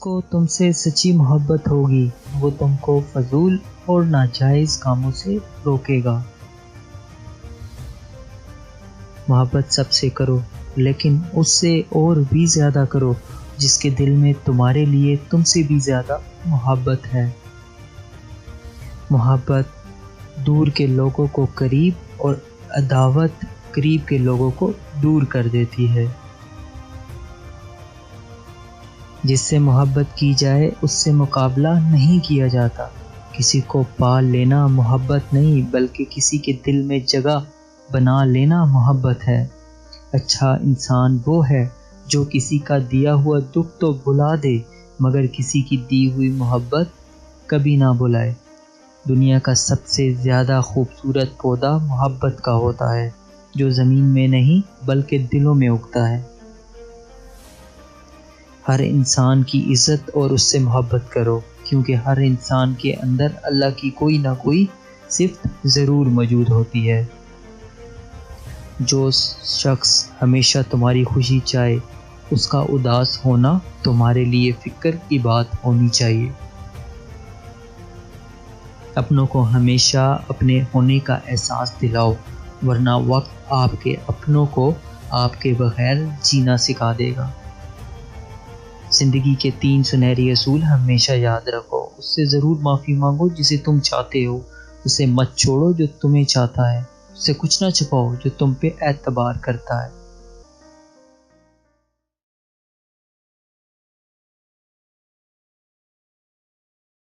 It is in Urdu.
کو تم سے سچی محبت ہوگی وہ تم کو فضول اور ناجائز کاموں سے روکے گا۔ محبت سب سے کرو لیکن اس سے اور بھی زیادہ کرو جس کے دل میں تمہارے لیے تم سے بھی زیادہ محبت ہے۔ محبت دور کے لوگوں کو قریب اور عداوت قریب کے لوگوں کو دور کر دیتی ہے۔ جس سے محبت کی جائے اس سے مقابلہ نہیں کیا جاتا۔ کسی کو پال لینا محبت نہیں بلکہ کسی کے دل میں جگہ بنا لینا محبت ہے۔ اچھا انسان وہ ہے جو کسی کا دیا ہوا دکھ تو بھلا دے مگر کسی کی دی ہوئی محبت کبھی نہ بھلائے۔ دنیا کا سب سے زیادہ خوبصورت پودا محبت کا ہوتا ہے جو زمین میں نہیں بلکہ دلوں میں اگتا ہے۔ ہر انسان کی عزت اور اس سے محبت کرو کیونکہ ہر انسان کے اندر اللہ کی کوئی نہ کوئی صفت ضرور موجود ہوتی ہے۔ جو شخص ہمیشہ تمہاری خوشی چاہے اس کا اداس ہونا تمہارے لیے فکر کی بات ہونی چاہیے۔ اپنوں کو ہمیشہ اپنے ہونے کا احساس دلاؤ ورنہ وقت آپ کے اپنوں کو آپ کے بغیر جینا سکھا دے گا۔ زندگی کے 3 سنہری اصول ہمیشہ یاد رکھو۔ اس سے ضرور معافی مانگو جسے تم چاہتے ہو، اسے مت چھوڑو جو تمہیں چاہتا ہے، اس سے کچھ نہ چھپاؤ جو تم پہ اعتبار کرتا ہے۔